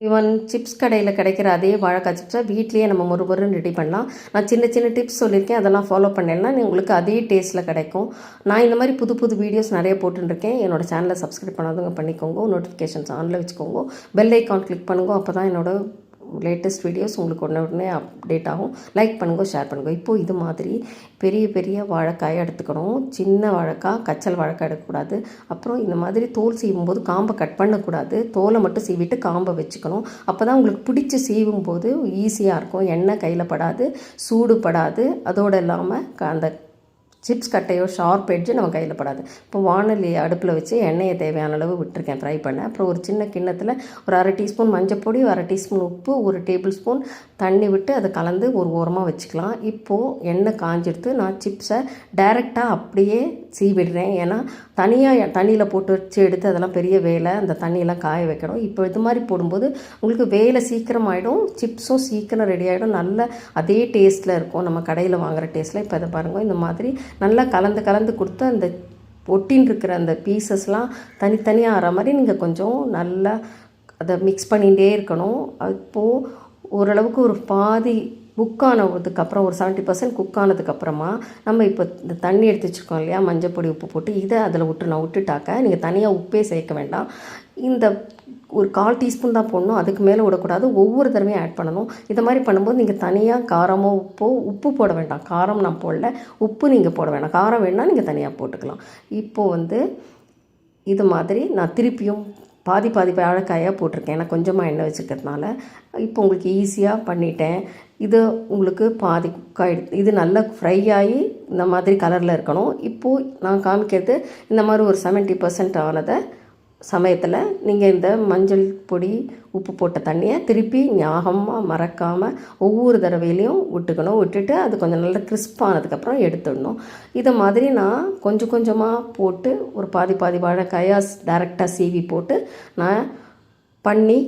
Even chips கடையில் கிடைக்கிற அதே வாழைக்காய் சிப்ஸை வீட்லேயே நம்ம மொறுன்னு ரெடி பண்ணலாம். நான் சின்ன சின்ன டிப்ஸ் சொல்லியிருக்கேன், அதெல்லாம் ஃபாலோ பண்ணேன்னா உங்களுக்கு அதே டேஸ்ட்டில் கிடைக்கும். நான் இந்த மாதிரி புது புது வீடியோஸ் நிறைய போட்டுருக்கேன். என்னோடய சேனலை சப்ஸ்கிரைப் பண்ணாதவங்க பண்ணிக்கோங்க, நோட்டிஃபிகேஷன்ஸ் ஆனில் வச்சுக்கோங்க, பெல் ஐக்கான் கிளிக் பண்ணுங்க. அப்போ தான் என்னோடய லேட்டஸ்ட் வீடியோஸ் உங்களுக்கு உடனே அப்டேட் ஆகும். லைக் பண்ணுங்க, ஷேர் பண்ணுங்க. இப்போது இது மாதிரி பெரிய பெரிய வாழைக்காயை எடுத்துக்கணும். சின்ன வாழைக்காய், கச்சல் வாழைக்காய் எடுக்கக்கூடாது. அப்புறம் இந்த மாதிரி தோல் சீவும்போது காம்பை கட் பண்ணக்கூடாது. தோலை மட்டும் சீவிட்டு காம்பை வச்சுக்கணும். அப்போ தான் உங்களுக்கு பிடிச்சி சீவும்போது ஈஸியாக இருக்கும். எண்ணெய் கையில் படாது, சூடு படாது. அதோடு இல்லாமல் அந்த சிப்ஸ் கட்டையோ ஷார்ப் எட்ஜு நம்ம கையில் படாது. இப்போ வானொலி அடுப்பில் வச்சு எண்ணெயை தேவையான அளவு விட்டுருக்கேன், ஃப்ரை பண்ண. அப்புறம் ஒரு சின்ன கிண்ணத்தில் ஒரு 1/2 டீஸ்பூன் மஞ்சப்பொடி, 1/2 டீஸ்பூன் உப்பு, 1 டேபிள் ஸ்பூன் தண்ணி விட்டு அதை கலந்து ஒரு ஓரமாக வச்சுக்கலாம். இப்போது எண்ணெய் காஞ்சிடுத்து. நான் சிப்ஸை டைரெக்டாக அப்படியே சீவிடுறேன். ஏன்னா தனியாக தண்ணியில் போட்டு வச்சு எடுத்து அதெல்லாம் பெரிய வேலை, அந்த தண்ணியெல்லாம் காய வைக்கணும். இப்போ இது மாதிரி போடும்போது உங்களுக்கு வேலை சீக்கிரம் ஆகிடும், சிப்ஸும் சீக்கிரம் ரெடி ஆகிடும். நல்ல அதே டேஸ்ட்டில் இருக்கும், நம்ம கடையில் வாங்குகிற டேஸ்ட்டில். இப்போ இதை பாருங்கள், இந்த மாதிரி நல்லா கலந்து கொடுத்து அந்த ஒட்டின்னு இருக்கிற அந்த பீசஸ்லாம் தனித்தனியாக ஆகிற மாதிரி நீங்கள் கொஞ்சம் நல்லா அதை மிக்ஸ் பண்ணிகிட்டே இருக்கணும். இப்போது ஓரளவுக்கு ஒரு பாதி குக் ஆனதுக்கப்புறம், ஒரு 70% குக் ஆனதுக்கப்புறமா நம்ம இப்போ இந்த தண்ணி எடுத்து வச்சுருக்கோம் இல்லையா, மஞ்சள் பொடி உப்பு போட்டு இதை அதில் விட்டுட்டாக்க நீங்கள் தனியாக உப்பே சேர்க்க வேண்டாம். இந்த ஒரு 1/4 டீஸ்பூன் தான் போடணும், அதுக்கு மேலே விடக்கூடாது. ஒவ்வொரு தடவையும் ஆட் பண்ணணும். இதை மாதிரி பண்ணும்போது நீங்கள் தனியாக காரமோ உப்பு போட வேண்டாம். காரம் நான் போடல, உப்பு நீங்கள் போட வேண்டாம். காரம் வேணால் நீங்கள் தனியாக போட்டுக்கலாம். இப்போது இது மாதிரி நான் திருப்பியும் பாதி வாழைக்காயாக போட்டிருக்கேன். நான் கொஞ்சமாக எண்ணெய் வச்சுக்கிறதுனால இப்போ உங்களுக்கு ஈஸியாக பண்ணிட்டேன். இது உங்களுக்கு பாதி குக் ஆகிடுது. இது நல்லா ஃப்ரை ஆகி இந்த மாதிரி கலரில் இருக்கணும். இப்போது நான் காமிக்கிறது இந்த மாதிரி ஒரு 70% ஆனதை சமயத்தில் நீங்கள் இந்த மஞ்சள் பொடி உப்பு போட்ட தண்ணியை திருப்பி ஞாபகமாக மறக்காமல் ஒவ்வொரு தடவையிலையும் விட்டுட்டு அது கொஞ்சம் நல்லா கிறிஸ்பானதுக்கப்புறம் எடுத்துடணும். இதை மாதிரி நான் கொஞ்சமாக போட்டு ஒரு பாதி வாழைக்காயாக டைரெக்டாக சீவி போட்டு நான் பண்ணி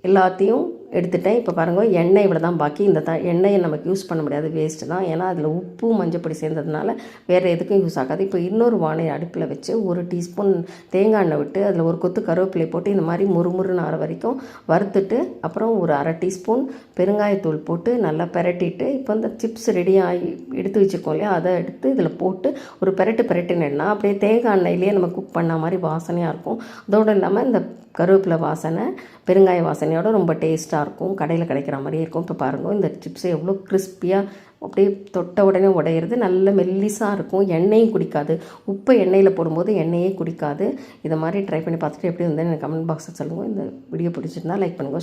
எல்லாத்தையும் எடுத்துட்டேன். இப்போ பாருங்கள், எண்ணெய் இவ்வளோ தான் பாக்கி. இந்த எண்ணெயை நமக்கு யூஸ் பண்ண முடியாது, வேஸ்ட்டு தான். ஏன்னா அதில் உப்பு மஞ்சப்பொடி சேர்ந்ததுனால வேறு எதுக்கும் யூஸ் ஆகாது. இப்போ இன்னொரு வாணை அடுப்பில் வச்சு 1 டீஸ்பூன் தேங்காய் எண்ணெய் விட்டு அதில் ஒரு கொத்து கருவேப்பிலை போட்டு இந்த மாதிரி முறுமுறுன்னு ஆற வரைக்கும் வறுத்துட்டு, அப்புறம் ஒரு 1/2 டீஸ்பூன் பெருங்காயத்தூள் போட்டு நல்லா பெரட்டிட்டு, இப்போ இந்த சிப்ஸ் ரெடியாகி எடுத்து வச்சுருக்கோம் இல்லையா, அதை எடுத்து இதில் போட்டு ஒரு பெரட்டுனேன்னா அப்படியே தேங்காய் எண்ணெயிலேயே நம்ம குக் பண்ண மாதிரி வாசனையாக இருக்கும். அதோடு இல்லாமல் இந்த கருவேப்பிலை வாசனை, பெருங்காய வாசனையோட ரொம்ப டேஸ்ட்டாக இருக்கும். கடையில் கிடைக்கிற மாதிரியே இருக்கும். இப்போ பாருங்கள், இந்த சிப்ஸை எவ்வளோ கிறிஸ்பியாக அப்படியே தொட்ட உடனே உடையிறது, நல்ல மெல்லிஸாக இருக்கும். எண்ணெயும் குடிக்காது. உப்பை எண்ணெயில் போடும்போது எண்ணெயே குடிக்காது. இதை மாதிரி ட்ரை பண்ணி பார்த்துட்டு எப்படி வந்து எனக்கு கமெண்ட் பாக்ஸில் சொல்லுங்கள். இந்த வீடியோ பிடிச்சிருந்தா லைக் பண்ணுங்கள், ஷேர்